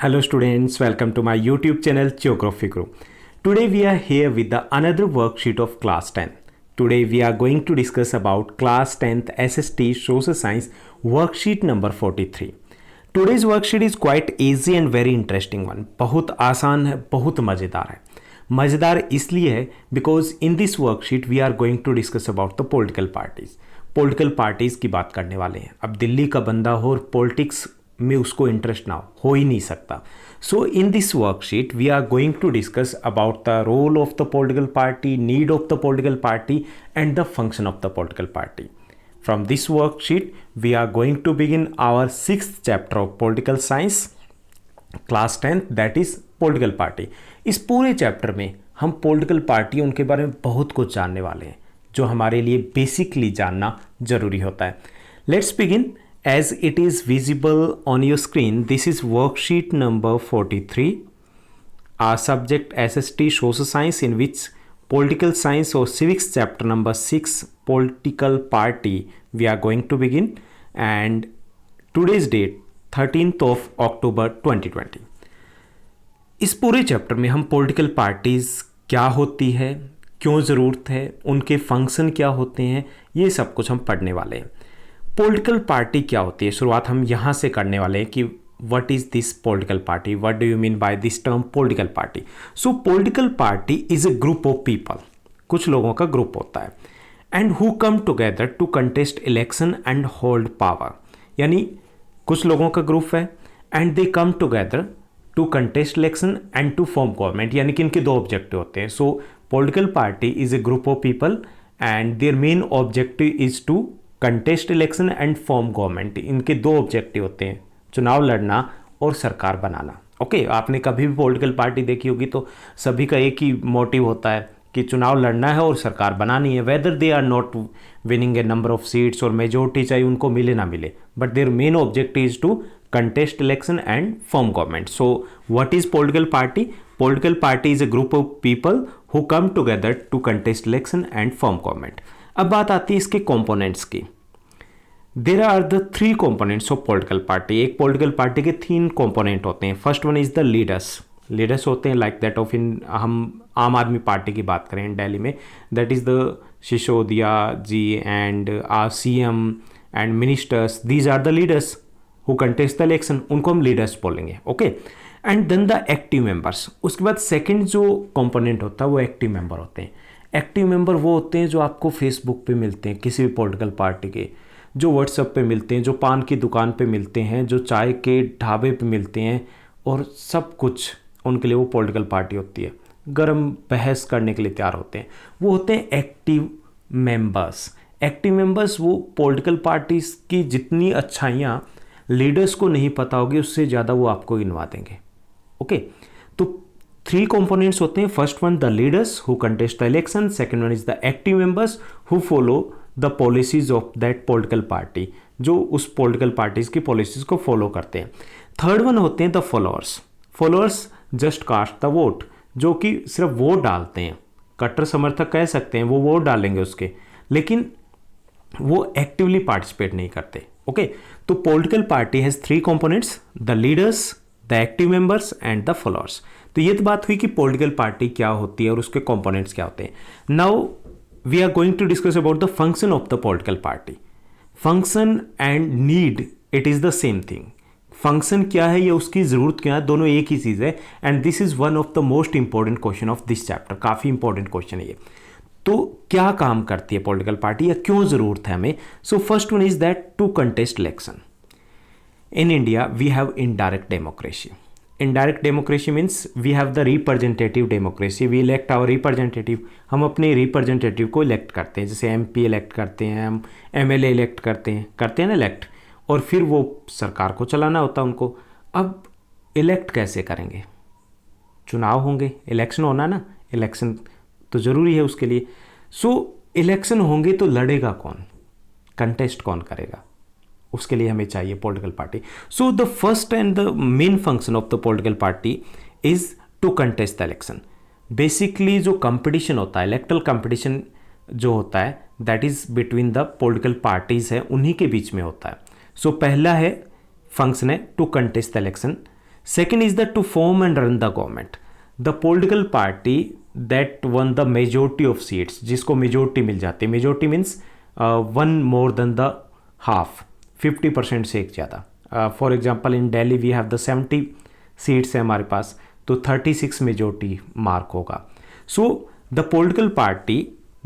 Hello students, welcome to my YouTube channel Geography Group. Today we are here with the another worksheet of class 10. Today we are going to discuss about class 10th SST Social Science worksheet number 43. Today's worksheet is quite easy and very interesting one. बहुत आसान है, बहुत मज़ेदार है. मज़ेदार इसलिए है because in this worksheet we are going to discuss about the political parties. Political parties की बात करने वाले हैं. अब दिल्ली का बंदा हो और पॉलिटिक्स में उसको इंटरेस्ट ना हो ही नहीं सकता. So in this worksheet we are going to discuss about the role of the political party, need of the political party and the function of the political party. From this worksheet we are going to begin our 6th chapter of political science class 10th, that is political party. इस पूरे chapter में हम political party उनके बारे में बहुत कुछ जानने वाले हैं जो हमारे लिए बेसिकली जानना जरूरी होता है. Let's begin. As it is visible on your screen, this is worksheet number 43. Our subject SST Social Science, in which Political Science or Civics chapter number 6 Political Party we are going to begin, and today's date 13th of October 2020. इस पूरे chapter में हम political parties क्या होती है, क्यों ज़रूरत है, उनके फंक्शन क्या होते हैं, ये सब कुछ हम पढ़ने वाले हैं. पॉलिटिकल पार्टी क्या होती है, शुरुआत हम यहाँ से करने वाले हैं कि what is this political party, what do you mean by this term political party. So political party is a group of people, कुछ लोगों का ग्रुप होता है, and who come together to contest election and hold power. यानी कुछ लोगों का ग्रुप है and they come together to contest election and to form government. यानी कि इनके दो ऑब्जेक्टिव होते हैं. So political party is a group of people and their main objective is to contest election and form government. इनके दो objective होते हैं, चुनाव लड़ना और सरकार बनाना. ओके, आपने कभी भी पॉलिटिकल पार्टी देखी होगी तो सभी का एक ही मोटिव होता है कि चुनाव लड़ना है और सरकार बनानी है. Whether they are not winning a number of seats और मेजोरिटी चाहे उनको मिले ना मिले, but their main objective is to contest election and form government. So what is political party? Political party is a group of people who come together to contest election and form government. अब बात आती है इसके components की. There are the three components of political party. एक political party के 3 component होते हैं. First one is the leaders. Leaders होते हैं like that of in हम आम आदमी पार्टी की बात करें दिल्ली में, that is the Sisodia ji and our CM and ministers. These are the leaders who contest the election. उनको हम लीडर्स बोलेंगे. Okay, and then the active members. उसके बाद सेकंड जो कंपोनेंट होता है वो एक्टिव मेंबर होते हैं. एक्टिव मेंबर वो होते हैं जो आपको फेसबुक पे मिलते हैं किसी भी पॉलिटिकल पार्टी के, जो व्हाट्सएप पे मिलते हैं, जो पान की दुकान पे मिलते हैं, जो चाय के ढाबे पे मिलते हैं, और सब कुछ उनके लिए वो पॉलिटिकल पार्टी होती है. गर्म बहस करने के लिए तैयार होते हैं. वो होते हैं एक्टिव मेंबर्स. एक्टिव मेंबर्स वो पॉलिटिकल पार्टीज की जितनी अच्छाइयाँ लीडर्स को नहीं पता होगी उससे ज़्यादा वो आपको गिनवा देंगे. ओके, तो 3 कंपोनेंट्स होते हैं. First one the leaders who contest the election, second one is the active members who follow the policies of that political party, जो उस पॉलिटिकल पार्टीज की पॉलिसीज को फॉलो करते हैं. थर्ड वन होते हैं the followers. Followers just cast the vote, जो कि सिर्फ वोट डालते हैं. कट्टर समर्थक कह सकते हैं, वो वोट डालेंगे उसके, लेकिन वो एक्टिवली पार्टिसिपेट नहीं करते. ओके, तो political party has 3 components, the leaders, the active members and the followers. तो ये तो बात हुई कि पॉलिटिकल पार्टी क्या होती है और उसके कंपोनेंट्स क्या होते हैं. Now we are going to discuss about the function of the political party. Function and need it is the same thing. Function क्या है या उसकी ज़रूरत क्या है, दोनों एक ही चीज़ है. And this is one of the most important question of this chapter. काफ़ी इंपॉर्टेंट क्वेश्चन है ये. तो क्या काम करती है पॉलिटिकल पार्टी या क्यों ज़रूरत है हमें. So first one is that to contest election. In India we have indirect democracy. Indirect democracy means we have the representative democracy. We elect our representative. हम अपने रिप्रेजेंटेटिव को इलेक्ट करते हैं, जैसे MP इलेक्ट करते हैं, हम MLA इलेक्ट करते हैं ना इलेक्ट, और फिर वो सरकार को चलाना होता है उनको. अब इलेक्ट कैसे करेंगे, चुनाव होंगे, इलेक्शन होना ना, इलेक्शन तो ज़रूरी है उसके लिए. सो इलेक्शन होंगे तो लड़ेगा कौन, कंटेस्ट कौन करेगा, उसके लिए हमें चाहिए political party. So the first and the main function of the political party is to contest the election. Basically जो कंपटीशन होता है, इलेक्टरल कंपटीशन जो होता है, that is between the political parties है, उन्हीं के बीच में होता है. सो पहला है फंक्शन है to contest the election. Second is that to form and run the government. The political party that won the majority of seats, जिसको majority मिल जाती है, majority means one more than the half, 50% से एक ज़्यादा. For example in Delhi we have the 70 seats है हमारे पास, तो 36 majority mark होगा. So the political party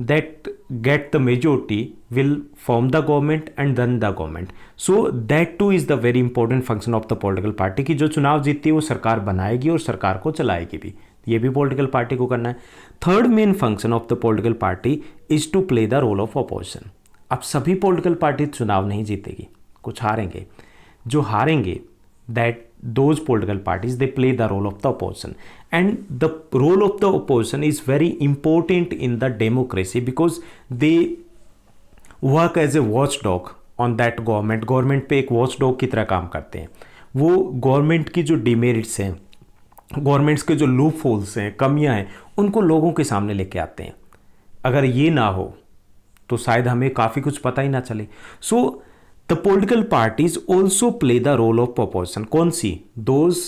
that get the majority will form the government and run the government. So that too is the very important function of the political party कि जो चुनाव जीतती है वो सरकार बनाएगी और सरकार को चलाएगी भी, ये भी पॉलिटिकल पार्टी को करना है. Third main function of the political party is to play the role of opposition. अब सभी पॉलिटिकल पार्टी चुनाव नहीं जीतेगी, कुछ हारेंगे. जो हारेंगे that those political parties they play the role of the opposition, and the role of the opposition is very important in the democracy because they work as a watchdog on that government पे एक watchdog की तरह काम करते हैं. वो government की जो डिमेरिट्स हैं, गवर्नमेंट्स के जो लूप होल्स हैं, कमियां हैं, उनको लोगों के सामने लेके आते हैं. अगर ये ना हो तो शायद हमें काफ़ी कुछ पता ही ना चले. सो The political parties also play the role of opposition. कौन सी? Those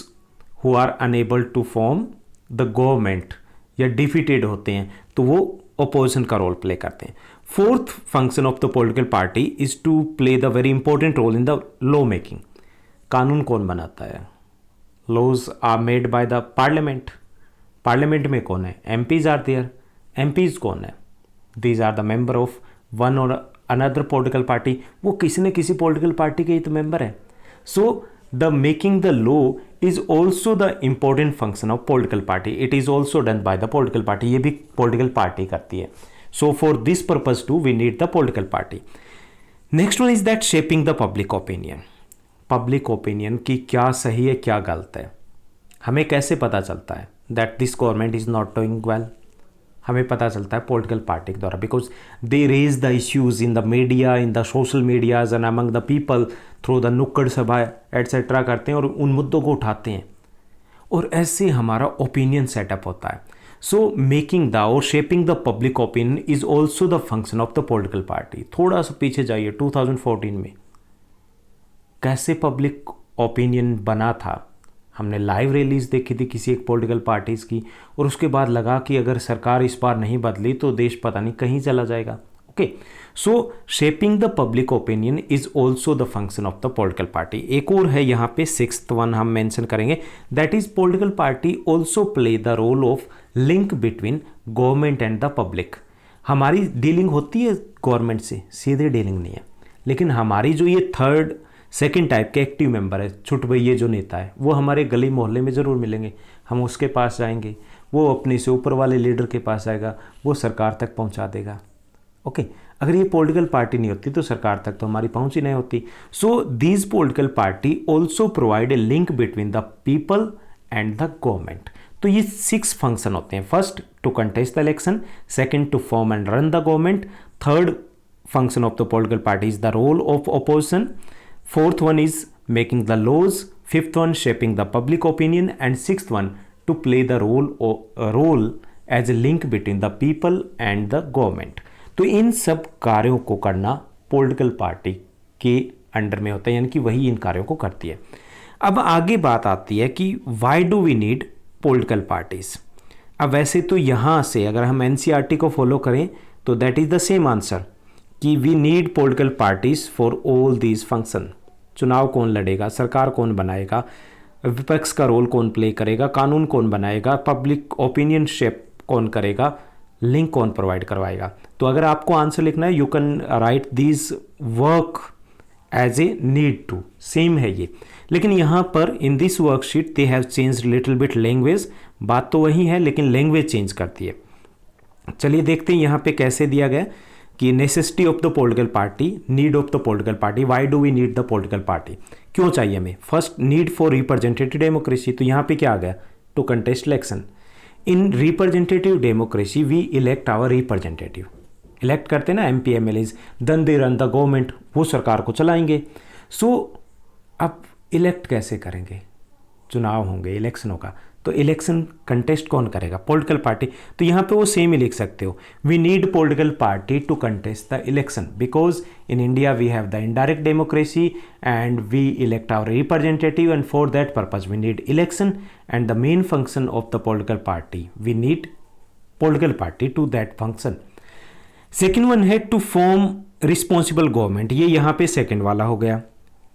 who are unable to form the government या defeated होते हैं तो वो opposition का रोल प्ले करते हैं. Fourth function of the political party is to play the very important role in the law making. कानून कौन बनाता है? Laws are made by the parliament. Parliament में कौन है? MPs are there. MPs कौन है? These are the member of one or another political party. वो किसी न किसी पॉलिटिकल पार्टी के ही तो मेंबर है. So the making the law is also the important function of political party. It is also done by the political party. ये भी political party करती है. So for this purpose too we need the political party. Next one is that shaping the public opinion. Public opinion की क्या सही है क्या गलत है, हमें कैसे पता चलता है that this government is not doing well? हमें पता चलता है पॉलिटिकल पार्टी के द्वारा, because they raise the issues in the media, in the social medias and among the people through the nukkad sabha etcetera करते हैं और उन मुद्दों को उठाते हैं और ऐसे हमारा ओपिनियन सेटअप होता है. सो मेकिंग द और shaping the public opinion is also the function of the political party. थोड़ा सा पीछे जाइए, 2014 में कैसे पब्लिक ओपिनियन बना था. हमने लाइव रैलीज देखी थी किसी एक पॉलिटिकल पार्टीज़ की और उसके बाद लगा कि अगर सरकार इस बार नहीं बदली तो देश पता नहीं कहीं चला जाएगा. Okay, so shaping the public opinion is also the function of the political party. एक और है यहाँ पे, सिक्स्थ वन हम मेंशन करेंगे, that is political party also play the role of link between government and the public. हमारी dealing होती है गवर्नमेंट से, सीधे डीलिंग नहीं है, लेकिन हमारी जो ये थर्ड सेकेंड टाइप के एक्टिव मेंबर है, छुट भैया जो नेता है, वो हमारे गली मोहल्ले में ज़रूर मिलेंगे. हम उसके पास जाएंगे, वो अपने से ऊपर वाले लीडर के पास जाएगा, वो सरकार तक पहुंचा देगा. ओके, अगर ये पॉलिटिकल पार्टी नहीं होती तो सरकार तक तो हमारी पहुंच ही नहीं होती. So these political party also provide a link between the people and the government. तो ये 6 फंक्शन होते हैं. First, to contest the election. Second, to form and run the government. Third function of the political party is the role of opposition. Fourth one is making the laws. Fifth one, shaping the public opinion. And sixth one, to play the role as a link between the people and the government. तो इन सब कार्यों को करना political party के under में होता है, यानी कि वही इन कार्यों को करती है. अब आगे बात आती है कि why do we need political parties. अब वैसे तो यहाँ से अगर हम NCERT को फॉलो करें तो that is the same answer कि we need political parties for all these function. चुनाव कौन लड़ेगा, सरकार कौन बनाएगा, विपक्ष का रोल कौन प्ले करेगा, कानून कौन बनाएगा, पब्लिक ओपिनियन शेप कौन करेगा, लिंक कौन प्रोवाइड करवाएगा. तो अगर आपको आंसर लिखना है, you can write these work as a need too. Same है ये, लेकिन यहाँ पर in this worksheet they have change little bit language. बात तो वही है लेकिन लैंग्वेज चेंज करती है. चलिए देखते हैं यहाँ पे कैसे दिया गया कि necessity of the political party, need of the political party. Why do we need the political party, क्यों चाहिए हमें. First, need for representative democracy. तो यहाँ पे क्या आ गया, to contest election. In representative democracy we elect our representative. Elect करते हैं ना MP MLAs, then they run the government, वो सरकार को चलाएंगे. सो अब इलेक्ट कैसे करेंगे, चुनाव होंगे, इलेक्शन होगा, तो इलेक्शन कंटेस्ट कौन करेगा? Political party. तो यहाँ पे वो सेम ही लिख सकते हो, we need political party to contest the election because in India we have the indirect democracy and we elect our representative and for that purpose we need election and the main function of the political party, we need political party to that function. Second one है to form responsible government. ये यहाँ पे second वाला हो गया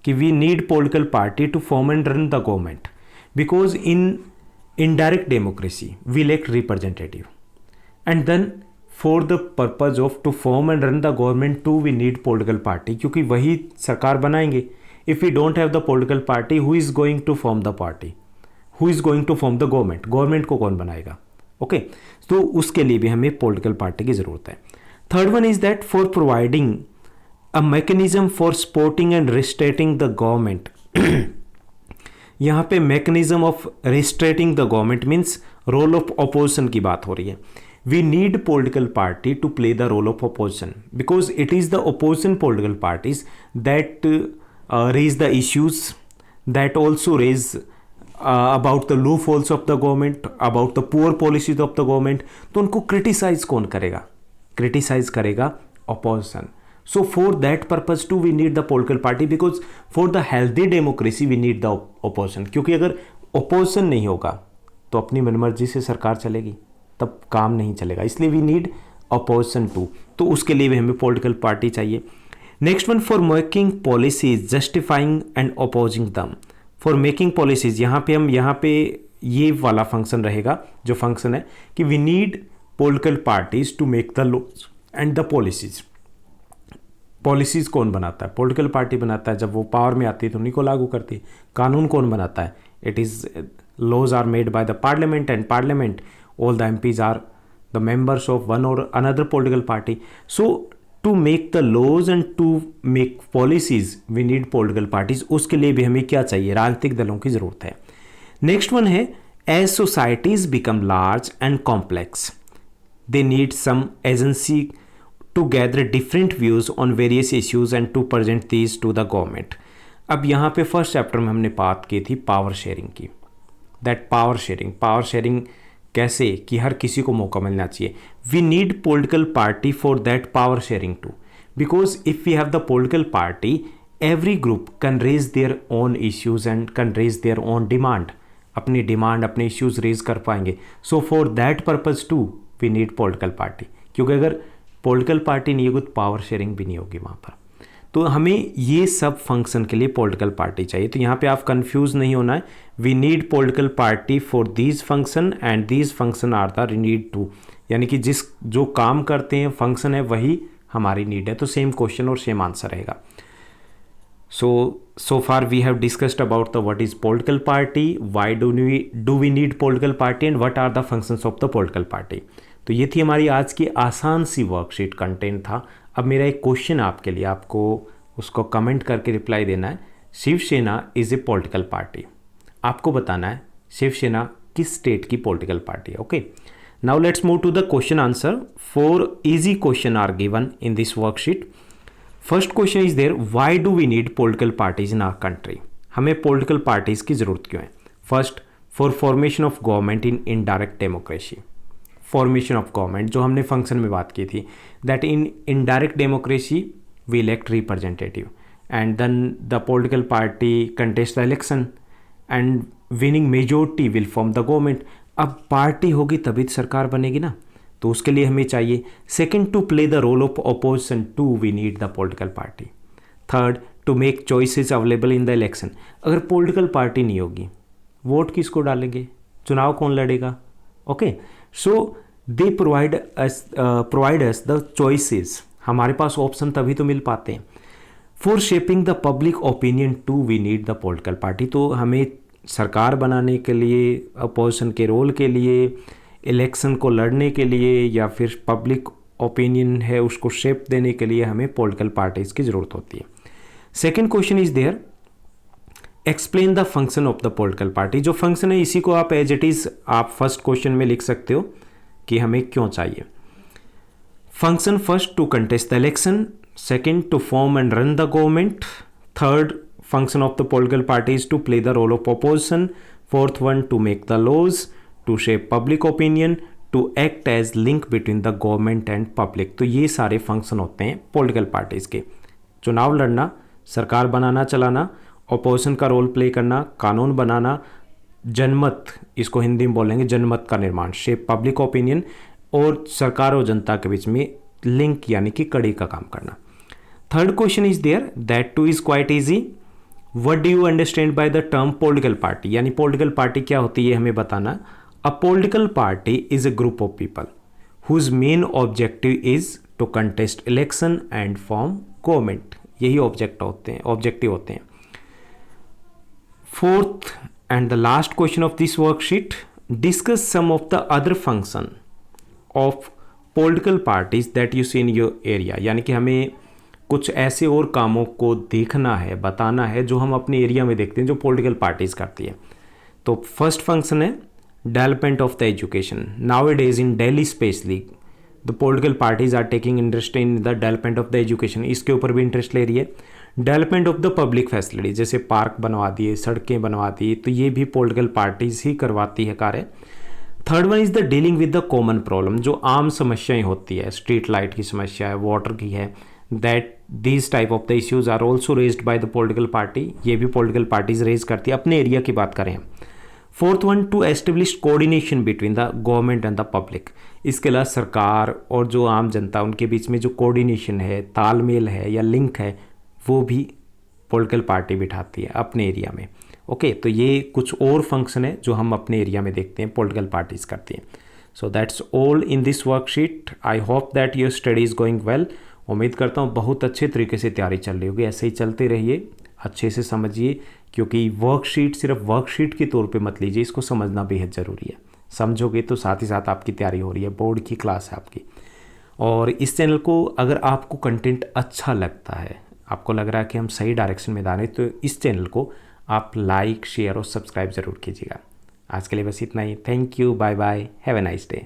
कि we need political party to form and run the government because in indirect democracy we elect representative and then for the purpose of to form and run the government too we need political party क्योंकि वही सरकार बनाएंगे। if we don't have the political party who is going to form the party, who is going to form the government को कौन बनाएगा? Okay तो उसके लिए भी हमें पॉलिटिकल पार्टी की ज़रूरत है। Third one is that for providing a mechanism for supporting and restraining the government. यहाँ पे mechanism of restraining the government means role of opposition की बात हो रही है। We need political party to play the role of opposition because it is the opposition political parties that raise the issues that also raise about the loopholes of the government, about the poor policies of the government. तो उनको criticise कौन करेगा? Criticise करेगा opposition. So for that purpose too we need the political party because for the healthy democracy we need the opposition। क्योंकि अगर opposition नहीं होगा तो अपनी मनमर्जी से सरकार चलेगी, तब काम नहीं चलेगा, इसलिए we need opposition too। तो उसके लिए भी हमें political party चाहिए। Next one for making policies, justifying and opposing them। For making policies यहाँ पे ये वाला फंक्शन रहेगा जो फंक्शन है कि we need political parties to make the laws and the policies। Policies कौन बनाता है? पॉलिटिकल पार्टी बनाता है। जब वो पावर में आती है तो उन्हीं को लागू करती है। कानून कौन बनाता है? It is laws are made by the parliament and parliament all the MPs are the members of one और another political party. So to make the laws and to make policies we need political parties. उसके लिए भी हमें क्या चाहिए? राजनीतिक दलों की ज़रूरत है। नेक्स्ट वन है as societies become large and complex they need some agency to gather different views on various issues and to present these to the government। अब यहाँ पे फर्स्ट चैप्टर में हमने बात की थी पावर शेयरिंग की। दैट पावर शेयरिंग कैसे कि हर किसी को मौका मिलना चाहिए। We need political party for that power sharing too because if we have the political party every group can raise their own issues and can raise their own demand. अपनी demand अपने इश्यूज रेज कर पाएंगे। So for that purpose too we need political party क्योंकि अगर political party नहीं होगी तो power sharing भी नहीं होगी वहाँ पर। तो हमें ये सब फंक्शन के लिए पॉलिटिकल पार्टी चाहिए। तो यहाँ पे आप कंफ्यूज नहीं होना है। We need political party for these function and these function are the need too, यानी कि जो काम करते हैं फंक्शन है वही हमारी नीड है। तो सेम क्वेश्चन और सेम आंसर रहेगा। so far we have discussed about the what is political party, why do we need political party and what are the functions of the political party। तो ये थी हमारी आज की आसान सी वर्कशीट कंटेंट था। अब मेरा एक क्वेश्चन आपके लिए, आपको उसको कमेंट करके रिप्लाई देना है। Shiv Sena is a political party. आपको बताना है शिवसेना किस स्टेट की पॉलिटिकल पार्टी है। Okay, now let's move to the question answer. 4 easy question are given in this worksheet. First question is there, why do we need political parties in our country. हमें political parties की ज़रूरत क्यों है? First, for formation of government in indirect democracy. Formation of government जो हमने function में बात की थी, that in indirect democracy we elect representative and then the political party contest the election and winning majority will form the government. अब party होगी तभी तो सरकार बनेगी ना, तो उसके लिए हमें चाहिए। Second, to play the role of opposition to we need the political party. Third, to make choices available in the election. अगर पॉलिटिकल पार्टी नहीं होगी, वोट किसको डालेंगे? चुनाव कौन लड़ेगा? Okay, so they provide us the choices. हमारे पास ऑप्शन तभी तो मिल पाते हैं। For shaping the public opinion to we need the political party. तो हमें सरकार बनाने के लिए, अपोजिशन के रोल के लिए, इलेक्शन को लड़ने के लिए, या फिर पब्लिक ओपिनियन है उसको शेप देने के लिए हमें पॉलिटिकल पार्टीज की ज़रूरत होती है। Second question is there, explain the function of the political party. जो फंक्शन है इसी को आप एज इट इज़ आप फर्स्ट क्वेश्चन में लिख सकते हो कि हमें क्यों चाहिए। Function, first to contest the election, second to form and run the government, third function of the political party is to play the role of opposition, 4th one, to make the laws, to shape public opinion, to act as link between the government and public। तो ये सारे function होते हैं political parties के। चुनाव लड़ना, सरकार बनाना चलाना, अपोजिशन का रोल प्ले करना, कानून बनाना, जनमत, इसको हिंदी में बोलेंगे जनमत का निर्माण, शेप पब्लिक ओपिनियन, और सरकार और जनता के बीच में लिंक यानी कि कड़ी का काम करना। Third question is there, that too is quite easy. What do you understand by the term political party, यानी पॉलिटिकल पार्टी क्या होती है हमें बताना। A political party is a group of people whose main objective is to contest election and form government. यही objective होते हैं। Fourth and the last question of this worksheet, discuss some of the other function of political parties that you see in your area। यानी कि हमें कुछ ऐसे और कामों को देखना है, बताना है जो हम अपने एरिया में देखते हैं जो पॉलिटिकल पार्टीज करती है। तो फर्स्ट फंक्शन है development of the education. Now it is in Delhi specially the political parties are taking interest in the development of the education, इसके ऊपर भी इंटरेस्ट ले रही है। Development of the public facility, जैसे पार्क बनवा दिए, सड़कें बनवा दी, तो ये भी पॉलिटिकल पार्टीज ही करवाती है कार्य। Third one is the dealing with the common problem, जो आम समस्याएं होती है, स्ट्रीट लाइट की समस्या है, वाटर की है, that these type of the issues are also raised by the political party, ये भी पॉलिटिकल पार्टीज रेज करती है। अपने एरिया की बात करें। Fourth one, to establish coordination between the government and the public, इसके अलावा सरकार और जो आम जनता उनके बीच में जो कोऑर्डिनेशन है, तालमेल है या लिंक है, वो भी पॉलिटिकल पार्टी बिठाती है अपने एरिया में। ओके, तो ये कुछ और फंक्शन है जो हम अपने एरिया में देखते हैं पॉलिटिकल पार्टीज करती हैं। So that's all in this worksheet. I hope that your study is going well. उम्मीद करता हूँ बहुत अच्छे तरीके से तैयारी चल रही होगी। ऐसे ही चलते रहिए, अच्छे से समझिए, क्योंकि वर्कशीट सिर्फ वर्कशीट के तौर पे मत लीजिए, इसको समझना बेहद ज़रूरी है। समझोगे तो साथ ही साथ आपकी तैयारी हो रही है, बोर्ड की क्लास है आपकी। और इस चैनल को अगर आपको कंटेंट अच्छा लगता है, आपको लग रहा है कि हम सही डायरेक्शन में जा रहे हैं, तो इस चैनल को आप लाइक, शेयर और सब्सक्राइब ज़रूर कीजिएगा। आज के लिए बस इतना ही। Thank you, bye bye, have a nice day.